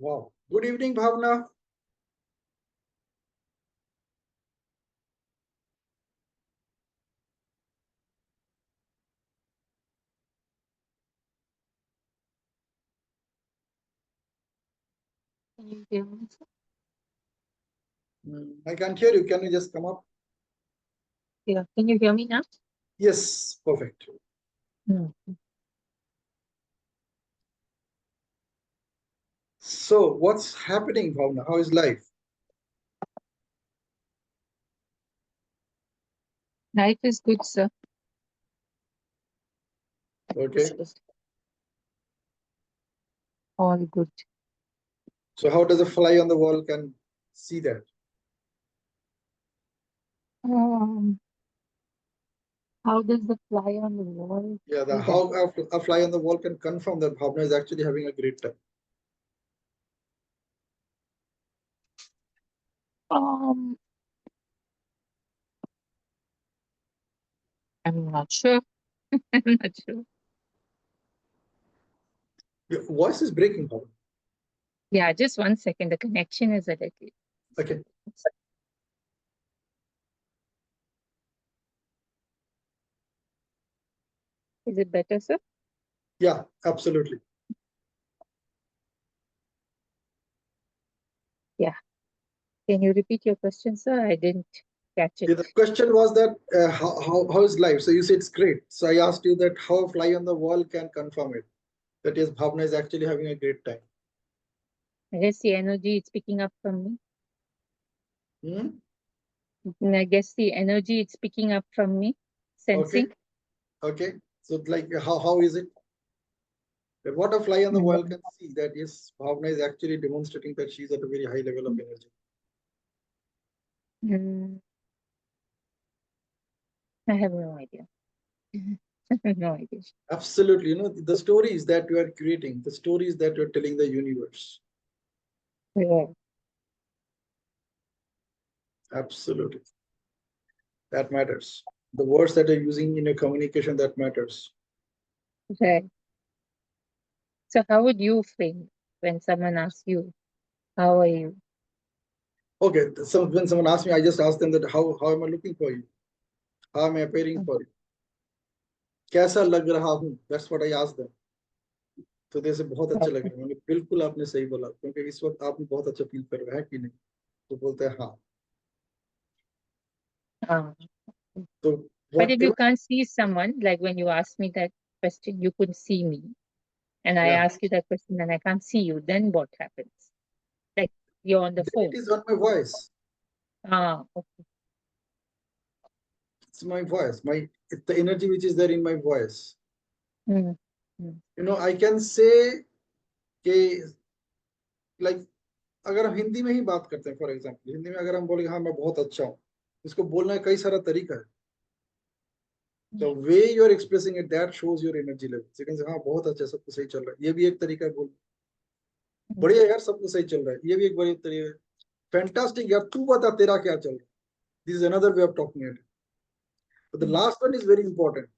Wow. Good evening, Bhavna. Can you hear me? I can't hear you. Can you just come up? Yeah. Can you hear me now? Yes, perfect. Hmm. So, what's happening, Bhavna? How is life? Life is good, sir. Okay. It's all good. So, how does a fly on the wall can see that? Um, how does the fly on the wall Yeah, the do that? how a fly on the wall can confirm that Bhavna is actually having a great time. Um, I'm not sure. I'm not sure. Your voice is breaking, Bhavna. Yeah, just 1 second. The connection is a little. Okay. Is it better, sir? Yeah, absolutely. Yeah. Can you repeat your question, sir? I didn't catch it. Yeah, the question was that how is life? So you said it's great. So I asked you that how a fly on the wall can confirm it. That is, Bhavna is actually having a great time. I guess the energy is picking up from me. Hmm? And I guess the energy it's picking up from me, Okay. sensing. Okay. So like how is it? That what a fly on the wall Mm, can see that yes, Bhavna is actually demonstrating that she's at a very high level of energy. mm, I have no idea. I have no idea. Absolutely. The stories that you are creating, the stories that you're telling the universe. Yeah. Absolutely. That matters. The words that you're using in your communication, that matters. Right. So how would you frame when someone asks you, how are you? Okay. So when someone asks me, I just ask them that how am I looking for you? How am I appearing Mm, for you? कैसा लग रहा हूँ? That's what I ask them. तो जैसे बहुत अच्छा लग okay. रहा है मैंने बिल्कुल आपने सही बोला क्योंकि इस वक्त आप बहुत अच्छा फील कर रहे हैं कि नहीं तो बोलते हैं हाँ Ah. तो But if what you can't see someone, like when you ask me that question, you couldn't see me, and I yeah ask you that question and I can't see you, then what happens? Like you're on the then it phone. is on my voice. Ah, okay. It's my voice, it's the energy which is there in my voice. Mm, mm, I can say कि like अगर हम हिंदी में ही बात करते हैं for example Hindi में अगर हम बोले हाँ मैं बहुत अच्छा हूँ इसको बोलने का कई सारा तरीका है the way you are expressing it that shows your energy level you can say हाँ बहुत अच्छा सब कुछ सही चल रहा है ये भी एक तरीका है बोल mm, बढ़िया यार सब कुछ सही चल रहा है ये भी एक बड़ी तरीका है फैंटास्टिक यार तू बता तेरा क्या चल रहा है this is another way of talking it but the mm, last one is very important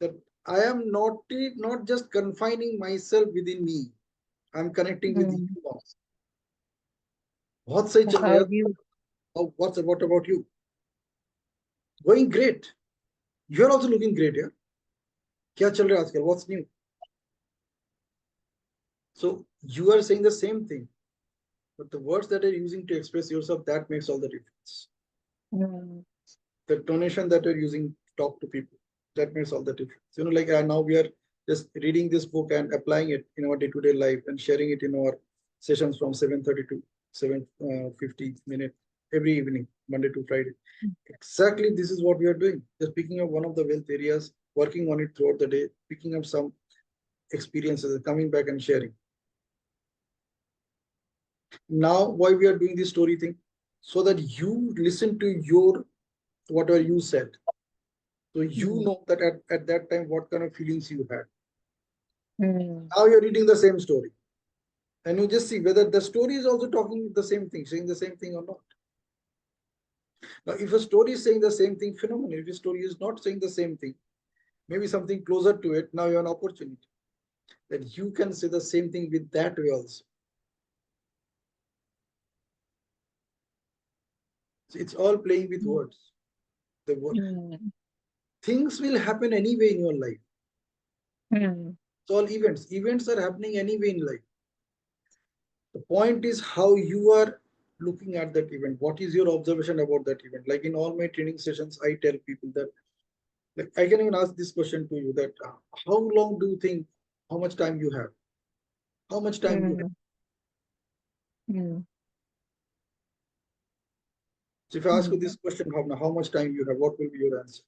that I am not just confining myself within me I'm connecting with mm. you also बहुत सही So चल रहा है how यार do you? what about you going great you are also looking great यार क्या चल रहा है आजकल what's new so you are saying the same thing but the words that you're using to express yourself that makes all the difference Mm, the donation that you're using to talk to people that makes all the difference like now we are just reading this book and applying it in our day-to-day life and sharing it in our sessions from 7:30 to 7:50 minutes every evening Monday to Friday mm, exactly this is what we are doing just picking up one of the wealth areas working on it throughout the day picking up some experiences and coming back and sharing now why we are doing this story thing so that you listen to your whatever you said so you mm, know that at that time what kind of feelings you had mm, now you're reading the same story and you just see whether the story is also talking the same thing saying the same thing or not now if a story is saying the same thing phenomenal if a story is not saying the same thing maybe something closer to it now you have an opportunity that you can say the same thing with that way also. So it's all playing with words. The Mm. things will happen anyway in your life. Mm. It's all events. Events are happening anyway in life. The point is how you are looking at that event. What is your observation about that event? Like in all my training sessions, I tell people that, like, I can even ask this question to you that how long do you think, how much time you have? How much time you have? Mm. Mm. So if I ask you Mm. this question, Bhavna, how much time you have? What will be your answer?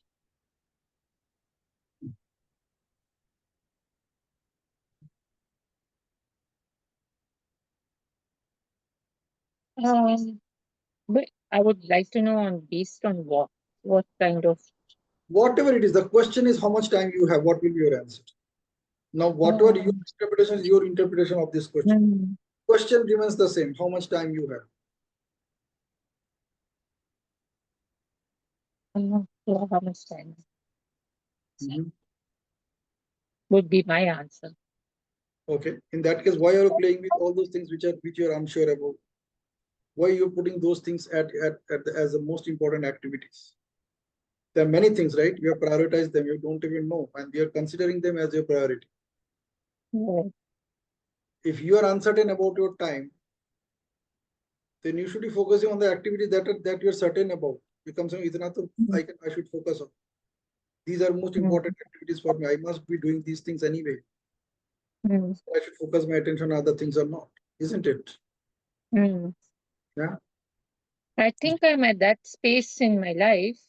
Um, but I would like to know on based on what kind of. Whatever it is, the question is how much time you have. What will be your answer? Now, whatever your Um, interpretation is, your interpretation of this question. mm, Question remains the same. How much time you have? I'm not sure how much time Mhm. would be my answer. Okay. In that case, why are you playing with all those things which you're unsure about? Why you're putting those things as the most important activities? There are many things, right? You have prioritized them. You don't even know, and we are considering them as your priority. Right. If you are uncertain about your time, then you should be focusing on the activities that you're certain about. Becomes itna to Mm. I should focus on. These are most Mm. important activities for me. I must be doing these things anyway. Mm. I should focus my attention on other things or not, isn't it? Mm. Yeah. I think I'm at that space in my life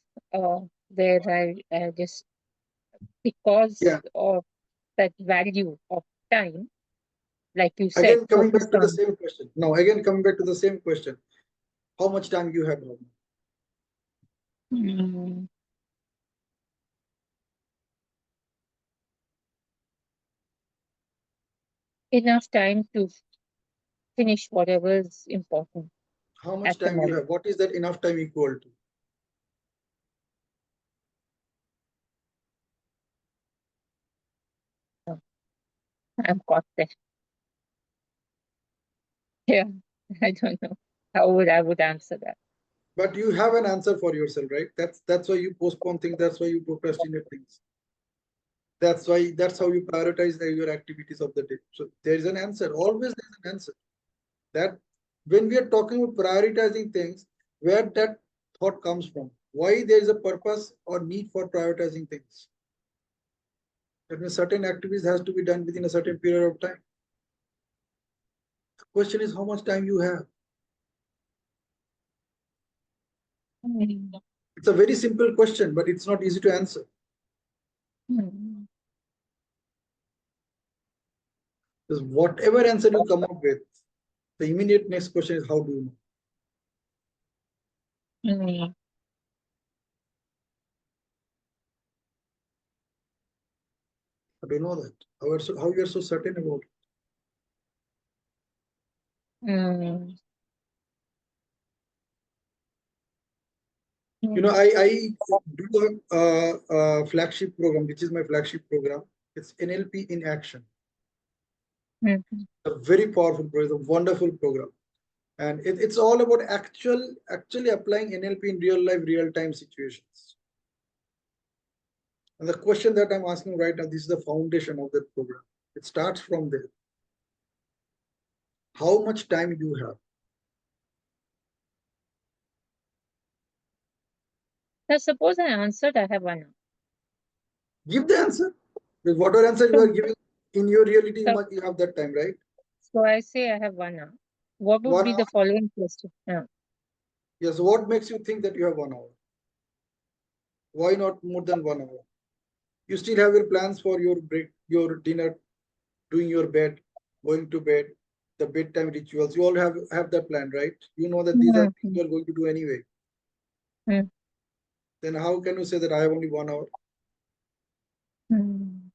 where I just because Yeah. of that value of time, like you said, Again, coming back focused to the on same question. Now, again, coming back to the same question. How much time you have now? mm, enough time to finish whatever is important How at much the time you moment. have? What is that enough time equal to? So I'm caught there. Yeah, I don't know how would I would answer that. But you have an answer for yourself, right? That's why you postpone things. That's why you procrastinate things. That's how you prioritize your activities of the day. So there is an answer. Always there's an answer. That when we are talking about prioritizing things, where that thought comes from, why there is a purpose or need for prioritizing things. That means certain activities has to be done within a certain period of time. The question is how much time you have. Mm. It's a very simple question, but it's not easy to answer. Mm. Because whatever answer you come up with, the immediate next question is how do you know? Mm. How do you know that? How you are so certain about it? Mm. You know, Mm. I do a flagship program, which is my flagship program. It's NLP in action. Mm. A very powerful program, a wonderful program. And it's all about actually applying NLP in real life, real time situations. And the question that I'm asking right now, this is the foundation of that program. It starts from there. How much time you have? Now suppose I answered I have 1 hour. Give the answer. With whatever answer you So, are giving in your reality, so, you have that time, right? so I say I have 1 hour. What would One be the hour. following question? Yes. What makes you think that you have 1 hour? Why not more than 1 hour? You still have your plans for your break, your dinner, doing your bed, going to bed, the bedtime rituals. You all have that plan, right? You know that these are things Mm. you are going to do anyway. Mm. Then how can you say that I have only 1 hour? Mm.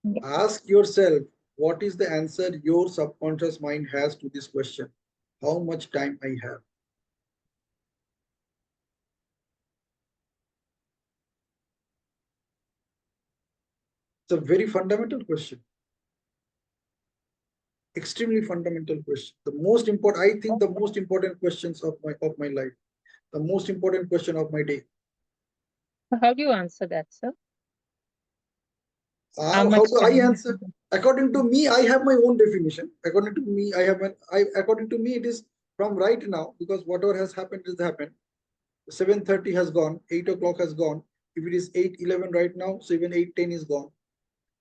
Yeah. Ask yourself what is the answer your subconscious mind has to this question. How much time I have? It's a very fundamental question. Extremely fundamental question. The most important, I think, the most important questions of my life, the most important question of my day. How do you answer that, sir? How How much do I time? answer? According to me, I have my own definition. According to me, according to me, it is from right now, because whatever has happened has happened. 7:30 has gone, 8 o'clock has gone. If it is 8:11 right now, so even 8:10 is gone.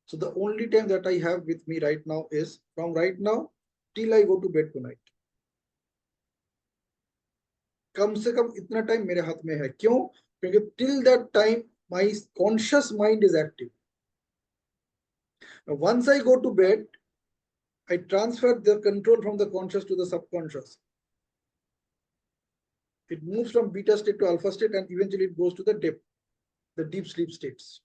So the only time that I have with me right now is from right now till I go to bed tonight. कम से कम इतना time मेरे हाथ में है. क्यों? क्योंकि till that time my conscious mind is active. Now, once I go to bed, I transfer the control from the conscious to the subconscious. It moves from beta state to alpha state, and eventually it goes to the deep sleep states,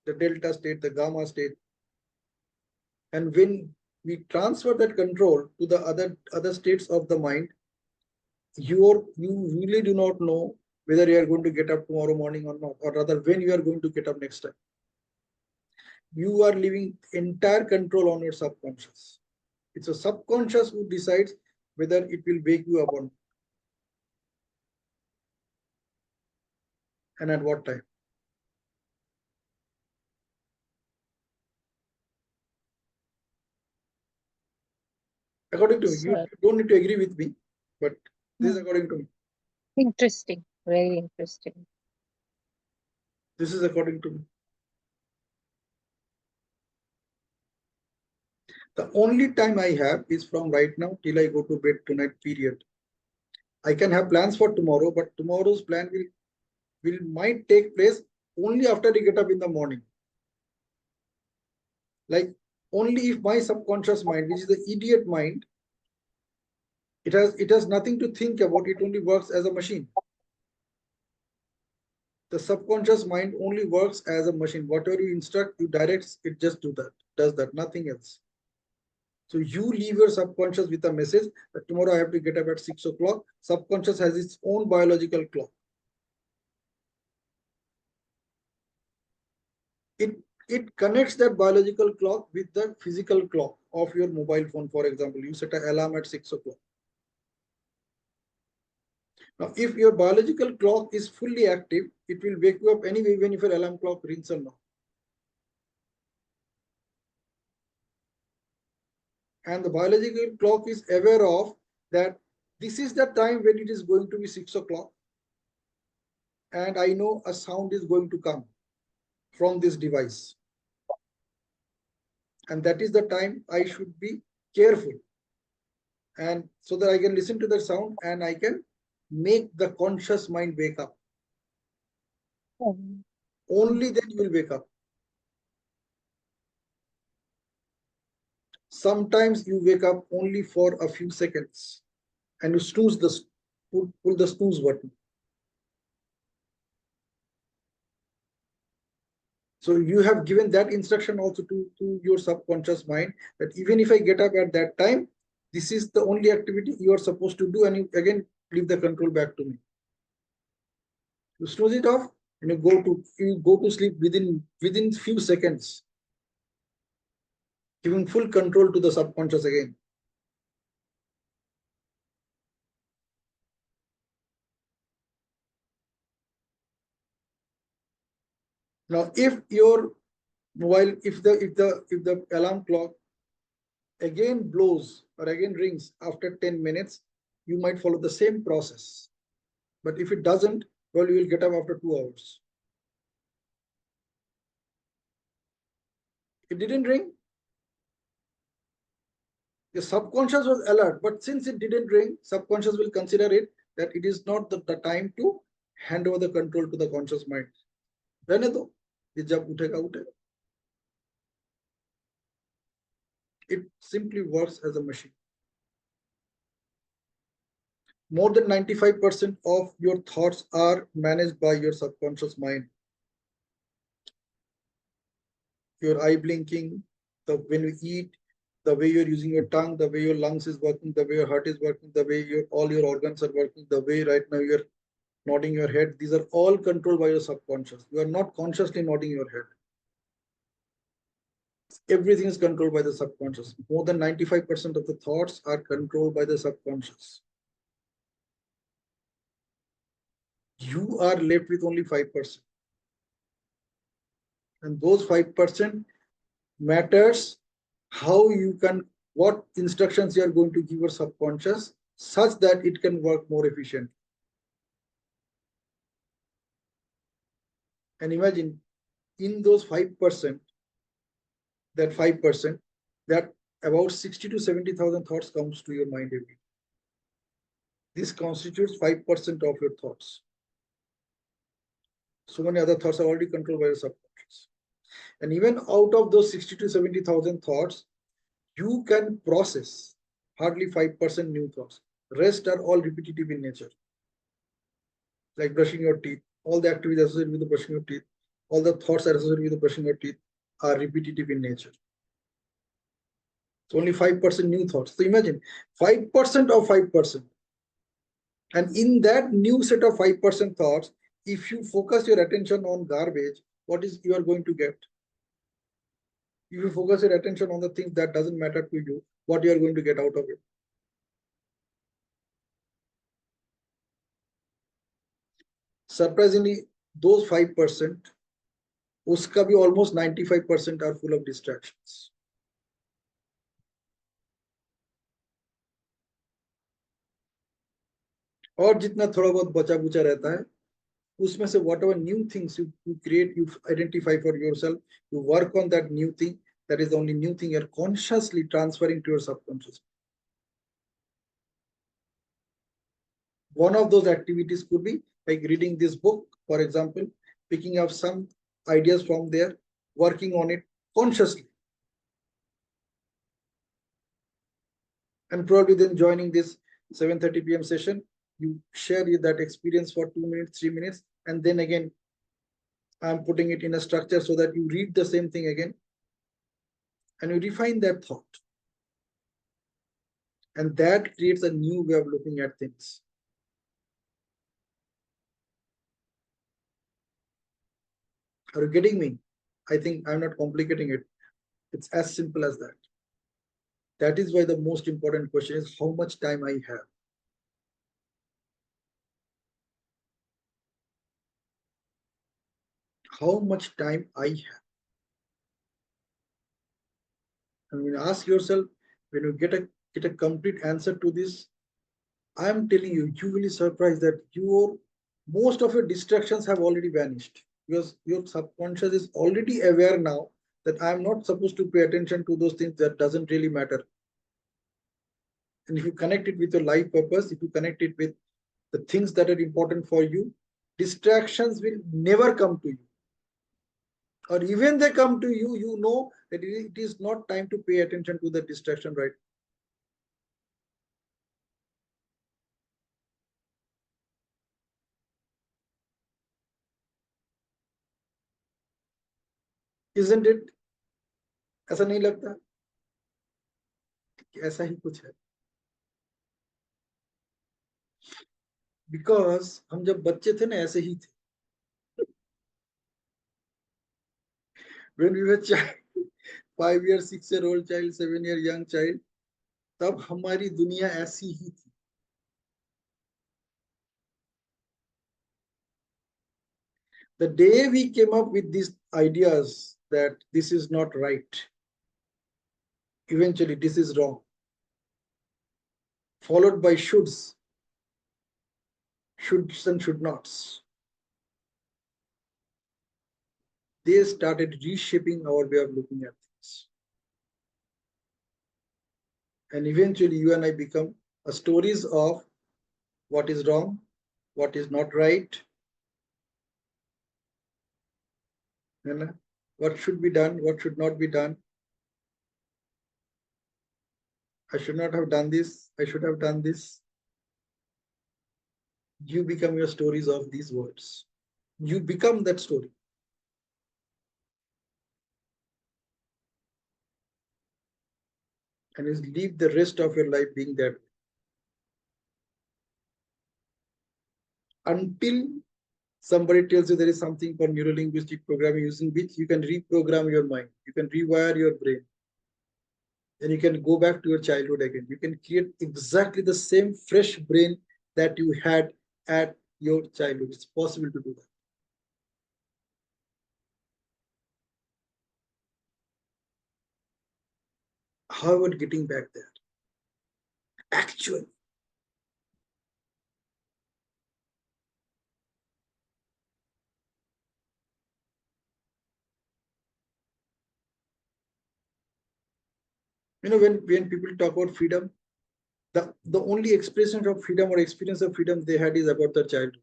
the delta state, the gamma state. And when we transfer that control to the other states of the mind, you really do not know whether you are going to get up tomorrow morning or not, or rather when you are going to get up next time. You are leaving entire control on your subconscious. It's a subconscious who decides whether it will wake you up or not, and at what time. According to me, you Sir, don't need to agree with me, but this is according to me. interesting, very interesting. This is according to me. The only time I have is from right now till I go to bed tonight, period. I can have plans for tomorrow, but tomorrow's plan might take place only after I get up in the morning. Like, only if my subconscious mind, which is the idiot mind, it has nothing to think about, it only works as a machine. The subconscious mind only works as a machine. Whatever you instruct, you direct, it just does that, nothing else. So you leave your subconscious with a message that tomorrow I have to get up at 6 o'clock. Subconscious has its own biological clock. It connects that biological clock with the physical clock of your mobile phone. For example, you set an alarm at 6 o'clock. Now, if your biological clock is fully active, it will wake you up anyway, even if your alarm clock rings or not. And the biological clock is aware of that this is the time when it is going to be 6 o'clock. And I know a sound is going to come from this device. And that is the time I should be careful. And so that I can listen to the sound and I can make the conscious mind wake up. Only then you will wake up. Sometimes you wake up only for a few seconds and you pull the snooze button. So you have given that instruction also to your subconscious mind that even if I get up at that time, this is the only activity you are supposed to do, and you again leave the control back to me. You snooze it off and you go to sleep within few seconds, giving full control to the subconscious again. Now, if your mobile, if the alarm clock again blows or again rings after 10 minutes, you might follow the same process. But if it doesn't, well, you will get up after 2 hours. It didn't ring. The subconscious was alert, but since it didn't ring, subconscious will consider it that it is not the time to hand over the control to the conscious mind. रहने दो, ये जब उठेगा उठेगा. It simply works as a machine. More than 95% of your thoughts are managed by your subconscious mind. Your eye blinking, when you eat, the way you're using your tongue, the way your lungs is working, the way your heart is working, the way all your organs are working, the way right now nodding your head, these are all controlled by your subconscious. You are not consciously nodding your head. Everything is controlled by the subconscious. More than 95% of the thoughts are controlled by the subconscious. You are left with only 5%. And those 5% matters how you can, what instructions you are going to give your subconscious such that it can work more efficiently. And imagine in those 5%, that 5%, that about 60 to 70,000 thoughts comes to your mind every day. This constitutes 5% of your thoughts. So many other thoughts are already controlled by your subconscious. And even out of those 60 to 70,000 thoughts, you can process hardly 5% new thoughts. Rest are all repetitive in nature. Like brushing your teeth, all the activities associated with the brushing your teeth, all the thoughts associated with the brushing your teeth are repetitive in nature. It's only 5% new thoughts. So imagine 5% of 5%. And in that new set of 5% thoughts, if you focus your attention on garbage, what is you are going to get? If you focus your attention on the things that doesn't matter to you, what you are going to get out of it? Surprisingly, those 5%, uska bhi almost 95% are full of distractions. और जितना थोड़ा बहुत बचा बुचा रहता है उसमें से whatever new things you create, you identify for yourself, you work on that new thing, that is the only new thing you're consciously transferring to your subconscious. One of those activities could be like reading this book, for example, picking up some ideas from there, working on it consciously, and probably then joining this 7:30 p.m. session, you share that experience for 2 minutes, 3 minutes, and then again, I'm putting it in a structure so that you read the same thing again and you refine that thought. And that creates a new way of looking at things. Are you getting me? I think I'm not complicating it. It's as simple as that. That is why the most important question is how much time I have. How much time I have. And when you ask yourself, when you get a complete answer to this, I am telling you, you will be surprised that most of your distractions have already vanished because your subconscious is already aware now that I am not supposed to pay attention to those things that doesn't really matter. And if you connect it with your life purpose, if you connect it with the things that are important for you, distractions will never come to you. Or even they come to you, you know that it is not time to pay attention to the distraction, right? Isn't it? ऐसा नहीं लगता? ऐसा ही कुछ है. Because हम जब बच्चे थे ना ऐसे ही थे. When we were child, 5 year, 6 year old child, 7 year young child, तब हमारी दुनिया ऐसी ही थी. The day we came up with these ideas that this is not right, eventually this is wrong, followed by shoulds and should nots, they started reshaping our way of looking at things. And eventually you and I become a stories of what is wrong, what is not right, and what should be done, what should not be done. I should not have done this, I should have done this. You become your stories of these words. You become that story. And you live the rest of your life being that. until somebody tells you there is something called neurolinguistic programming using which you can reprogram your mind, you can rewire your brain, and you can go back to your childhood again. You can create exactly the same fresh brain that you had at your childhood. It's possible to do that. How about getting back there? Actually, when people talk about freedom, the only expression of freedom or experience of freedom they had is about their childhood.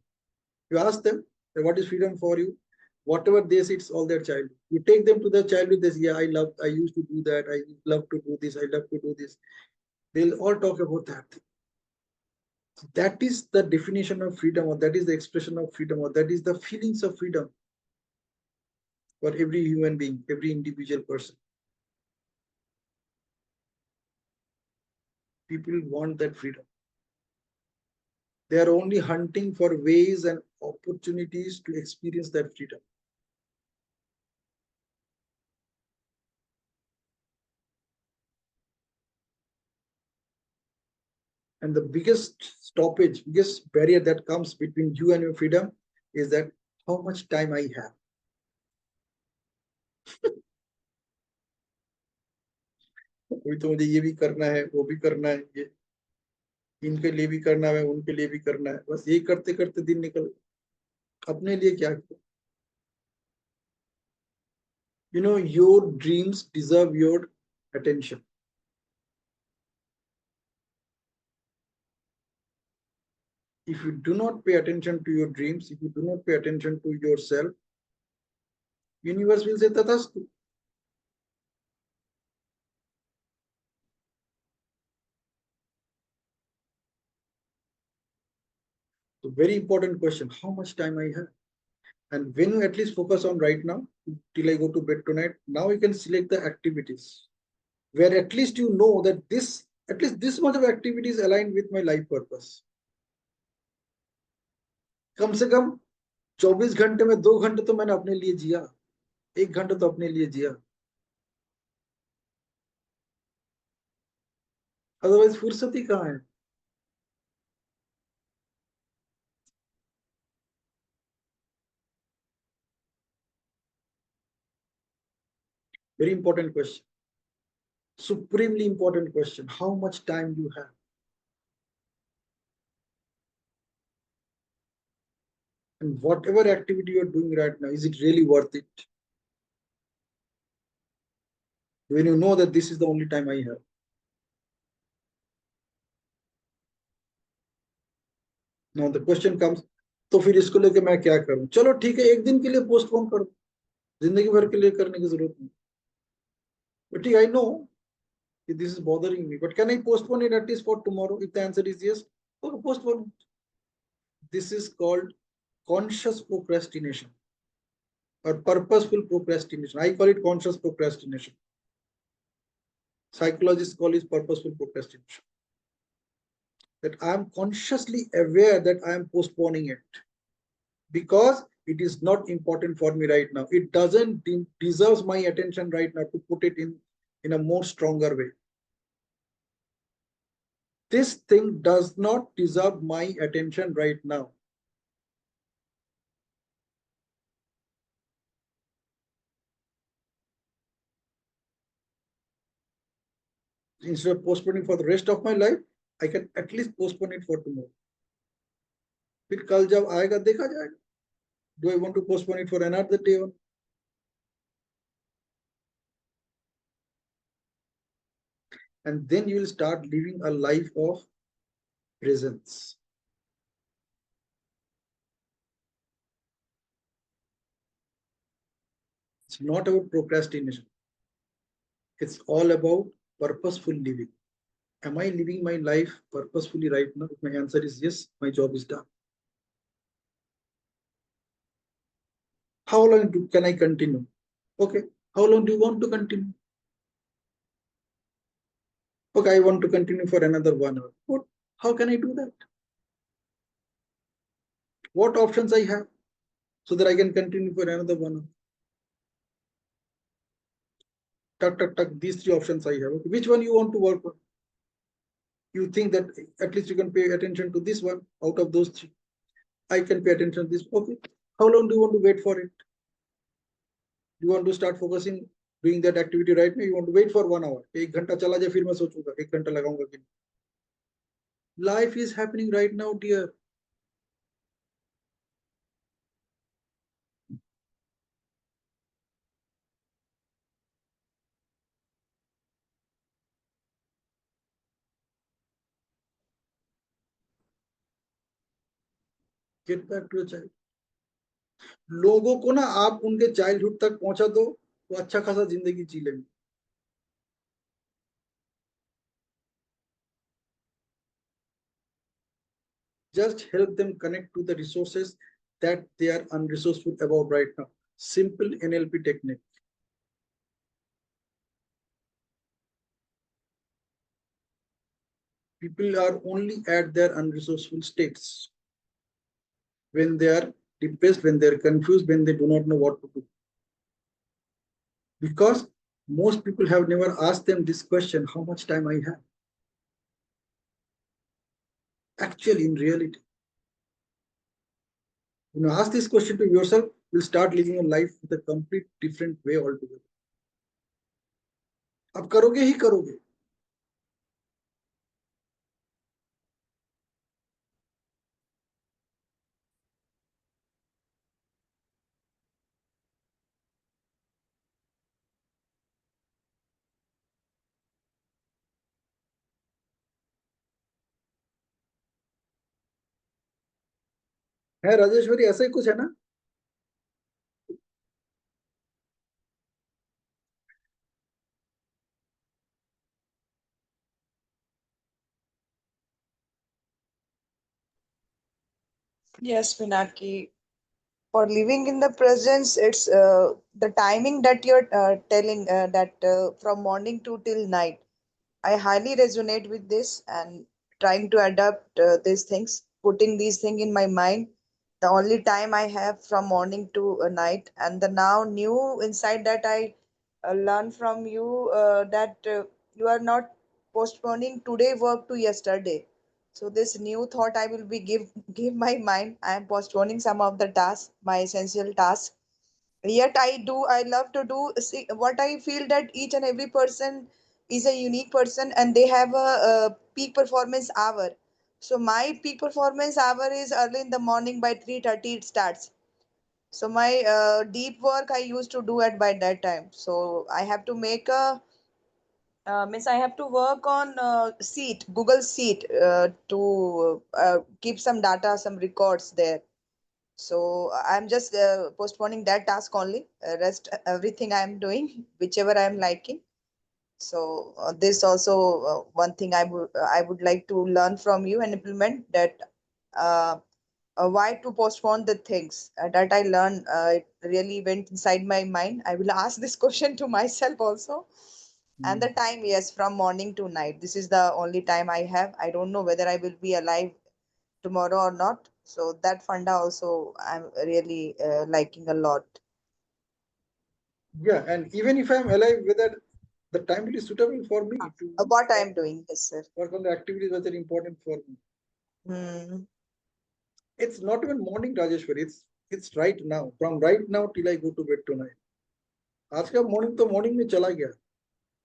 You ask them, what is freedom for you? Whatever they say, it's all their childhood. You take them to their childhood, they say, yeah, I used to do that. I love to do this. I love to do this. They'll all talk about that. So that is the definition of freedom, or that is the expression of freedom, or that is the feelings of freedom for every human being, every individual person. People want that freedom. They are only hunting for ways and opportunities to experience that freedom. And the biggest stoppage, biggest barrier that comes between you and your freedom is that how much time I have. अभी तो मुझे ये भी करना है, वो भी करना है, ये इनके लिए भी करना है, उनके लिए भी करना है, बस यही करते करते दिन निकल, अपने लिए क्या किया? Your dreams deserve your attention. If you do not pay attention to your dreams, if you do not pay attention to yourself, universe will say tatastu. So very important question, how much time I have? And when you at least focus on right now, till I go to bed tonight, now you can select the activities where at least you know that at least this much of activities aligned with my life purpose. कम से कम 24 घंटे में 2 घंटे तो मैंने अपने लिए जिया, 1 घंटा तो अपने लिए जिया, अदरवाइज फुर्सत ही कहाँ है? Very important question, supremely important question, how much time you have, and whatever activity you're doing right now, is it really worth it when you know that this is the only time I have? Now the question comes, तो फिर इसको लेके मैं क्या करूं? चलो ठीक है, एक दिन के लिए पोस्टपोन कर दो, जिंदगी भर के लिए करने की जरूरत नहीं. But ठीक, I know this is bothering me, but can I postpone it at least for tomorrow? If the answer is yes, okay, postpone it. This is called conscious procrastination or purposeful procrastination. I call it conscious procrastination. Psychologists call it purposeful procrastination. That I am consciously aware that I am postponing it because it is not important for me right now. It doesn't deserves my attention right now, to put it in a more stronger way. This thing does not deserve my attention right now. Instead of postponing for the rest of my life, I can at least postpone it for tomorrow. फिर कल जब आएगा देखा जाएगा. Do I want to postpone it for another day? And then you will start living a life of presence. It's not about procrastination. It's all about purposeful living. Am I living my life purposefully right now? If my answer is yes, my job is done. How long can I continue? Okay. How long do you want to continue? Okay, I want to continue for another 1 hour. What? How can I do that? What options I have so that I can continue for another 1 hour. Tuck, tuck, tuck. These three options I have. Okay. Which one you want to work on? You think that at least you can pay attention to this one out of those three. I can pay attention to this. Okay. How long do you want to wait for it? You want to start focusing doing that activity right now? You want to wait for 1 hour. एक घंटा चला जाए फिर मैं सोचूंगा 1 घंटा लगाऊंगा कि life is happening right now, dear. Get back to a child. लोगों को ना आप उनके चाइल्डहुड तक पहुंचा दो वो अच्छा खासा जिंदगी जी लेंगे. Just help them connect to the resources that they are unresourceful about right now. Simple NLP technique. People are only at their unresourceful states when they are depressed, when they are confused, when they do not know what to do. Because most people have never asked them this question, how much time I have? Actually, in reality, when you ask this question to yourself, you'll start living a life with a complete different way altogether. अब करोगे ही करोगे. है राजेश्वरी, ऐसा ही कुछ है ना? Yes, Pinaki. For living in the presence, it's the timing that you're telling that from morning to till night. I highly resonate with this and trying to adapt these things, putting these things in my mind. The only time I have from morning to night, and the now new insight that I learn from you that you are not postponing today work to yesterday. So this new thought I will be give my mind. I am postponing some of the tasks, my essential tasks, yet I love to do. See, what I feel that each and every person is a unique person and they have a peak performance hour. So my peak performance hour is early in the morning. By 3:30 it starts. So my deep work I used to do at by that time. So I have to make a means I have to work on seat Google Sheet to keep some data, some records there. So I'm just postponing that task only. Rest everything I'm doing, whichever I'm liking. So this also one thing I would like to learn from you and implement that. Uh, why to postpone the things that I learned. It really went inside my mind. I will ask this question to myself also. And the time, yes, from morning to night. This is the only time I have. I don't know whether I will be alive tomorrow or not. So that funda also I'm really liking a lot. Yeah, and even if I'm alive, whether the time it is suitable for me to What I work, am doing, yes, sir. work on the activities that are important for me. Hmm. It's not even morning, Rajeshwari. It's right now. From right now till I go to bed tonight. आज का morning तो morning में चला गया.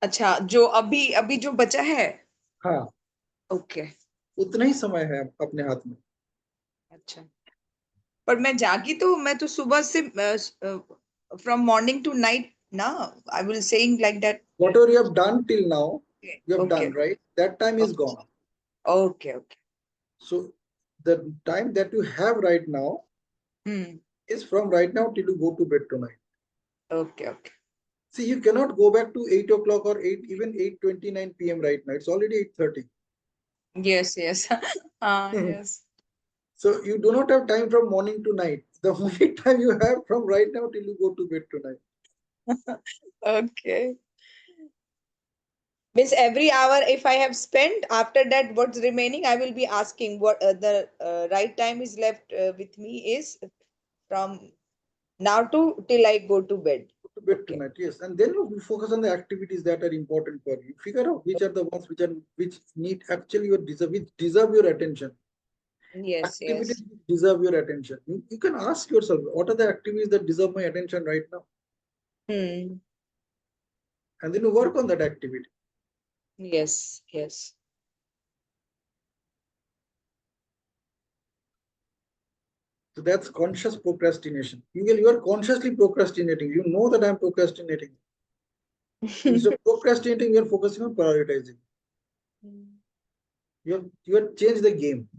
अच्छा, जो अभी अभी जो बचा है. हाँ, ओके. उतना ही समय है अपने हाथ में. अच्छा, पर मैं जागी तो मैं तो सुबह से फ्रॉम मॉर्निंग टू नाइट ना. I will saying like that. Whatever you have done till now, you have okay done, right? That time is gone. Okay okay. So the time that you have right now is from right now till you go to bed tonight. Okay okay. See, you cannot go back to 8 o'clock or 8, even 8:29 p.m. right now. It's already 8:30. Yes yes. हाँ yes. So you do not have time from morning to night. The only time you have from right now till you go to bed tonight. Okay. Means every hour if I have spent, after that what's remaining, I will be asking what the right time is left with me is from now to till I go to bed. To bed Okay. tonight, yes. And then you focus on the activities that are important for you. Figure out which are the ones which need actually your deserve which deserve your attention. Yes, Activities yes. which deserve your attention. You can ask yourself, what are the activities that deserve my attention right now? Hmm. And then you work on that activity. Yes, yes. So that's conscious procrastination. You are consciously procrastinating. You know that I'm procrastinating. Instead of procrastinating, you are focusing on prioritizing. You have changed the game.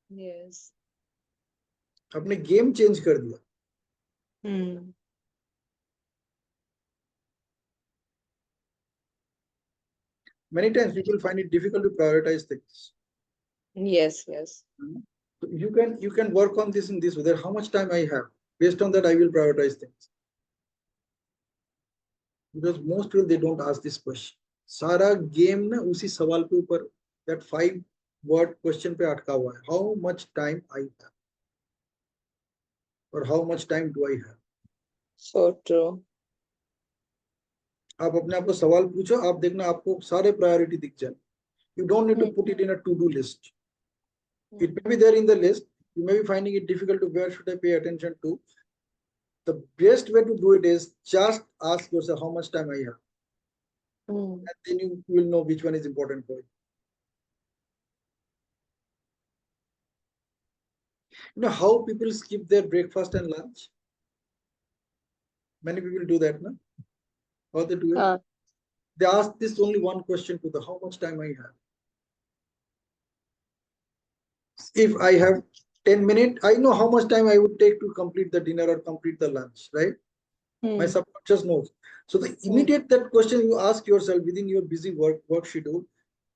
Yes. आपने game change कर दिया. Hmm. Many times people find it difficult to prioritize things. Yes, yes. So you can work on this in this way. That how much time I have. Based on that, I will prioritize things. Because most people they don't ask this question. सारा game ना उसी सवाल के ऊपर that 5 word question पे अटका हुआ है. How much time I have or how much time do I have? So true. आप अपने आप को सवाल पूछो, आप देखना आपको सारे प्रायोरिटी दिख जाए. You don't need to Hmm. put it in a to-do list. It Hmm. may be there in the list. You may be finding it difficult to where should I pay attention to. The best way to do it is just ask yourself how much time I have. Hmm. And then you will know which one is important for you. You know how people skip their breakfast and lunch? Many people do that, no? How they do it? Huh. They ask this only one question to the how much time I have. If I have 10 minutes, I know how much time I would take to complete the dinner or complete the lunch, right? My Hmm. subconscious knows. So the Hmm. immediate that question you ask yourself within your busy work schedule,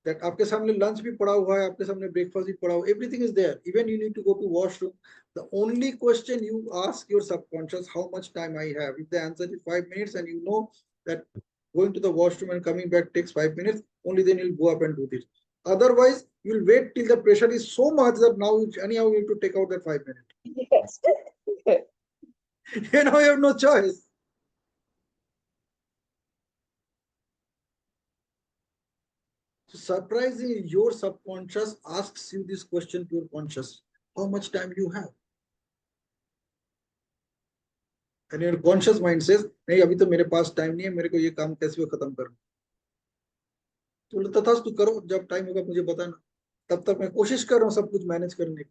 that आपके सामने lunch भी पड़ा हुआ है, आपके सामने breakfast भी पड़ा हुआ, everything is there. Even you need to go to washroom. The only question you ask your subconscious, how much time I have. If the answer is 5 minutes and you know that going to the washroom and coming back takes 5 minutes, only then you'll go up and do this. Otherwise, you'll wait till the pressure is so much that now anyhow you need to take out that 5 minutes. Yes. You know you have no choice. So surprisingly, your subconscious asks you this question to your conscious: how much time you have? And your conscious mind says, नहीं अभी तो मेरे पास time नहीं है, मेरे को ये काम कैसे भी खत्म करूं. तो तथास्तु करो, जब टाइम होगा मुझे बताना. तब तक मैं कोशिश कर रहा हूँ सब कुछ मैनेज करने की.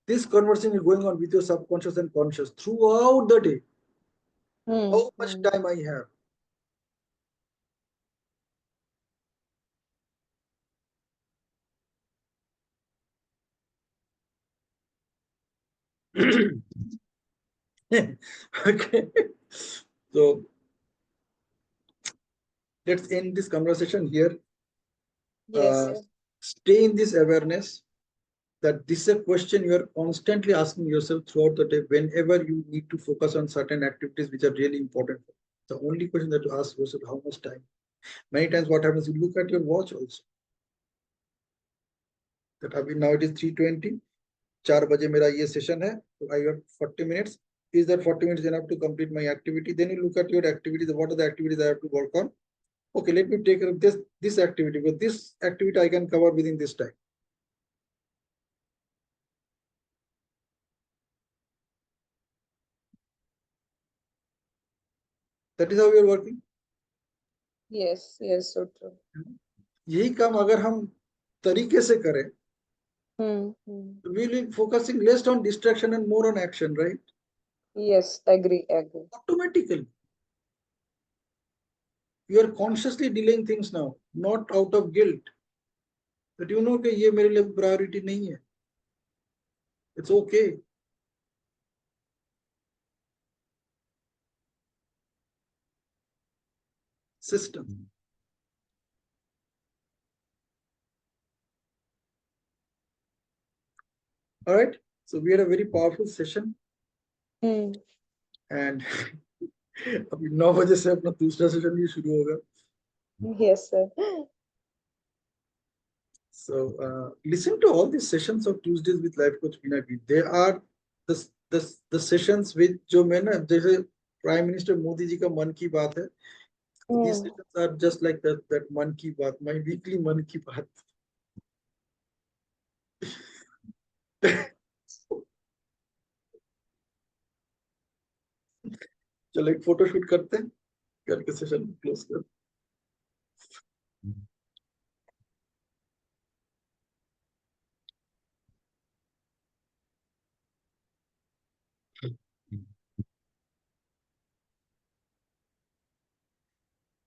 This conversation is going on with your subconscious and conscious throughout the day. Hmm. How much Hmm. time I have? Okay. So let's end this conversation here. Yes, yes. Stay in this awareness that this is a question you are constantly asking yourself throughout the day whenever you need to focus on certain activities which are really important. The only question that you ask yourself, how much time? Many times what happens, you look at your watch also. That I mean, now it is 3:20. 4 बजे मेरा ये session है, so I have 40 minutes. Is that 40 minutes enough to complete my activity? Then you look at your activities. What are the activities I have to work on? Okay, let me take care of this activity, but this activity I can cover within this time. That is how we are working. Yes, yes, so true. यही काम अगर हम तरीके से करें, Hmm. Hmm. we will be focusing less on distraction and more on action, right? Yes, agree, agree. Automatically, you are consciously delaying things now, not out of guilt. That you know कि ये मेरे लिए priority नहीं है. It's okay. System. All right. So we had a very powerful session, Hmm. and अभी 9 बजे से अपना दूसरा सेशन भी शुरू होगा. Yes, sir. So listen to all these sessions of Tuesdays with Life Coach Pinaki. They are the sessions with जो मैं ना जैसे प्राइम मिनिस्टर मोदी जी का मन की बात है. These Hmm. sessions are just like that मन की बात, my weekly मन की बात. चलो एक फोटो शूट करते हैं, करके सेशन क्लोज करते हैं.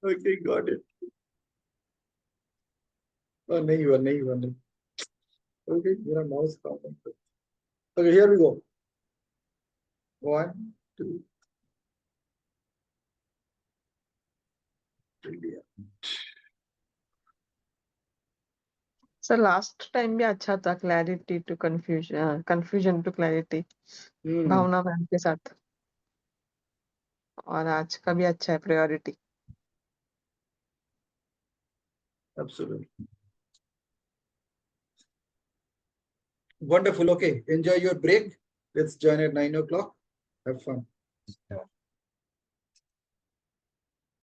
Okay, got it. नहीं हुआ, नहीं हुआ, नहीं. Okay, मेरा माउस काम नहीं करता. Okay, here we go. 1, 2, 3. Sir last time भी अच्छा था, clarity to confusion, confusion to clarity, Bhavna ma'am के साथ. और आज का भी अच्छा है, priority. Absolutely. Wonderful. Okay, enjoy your break. Let's join at 9 o'clock. Have fun.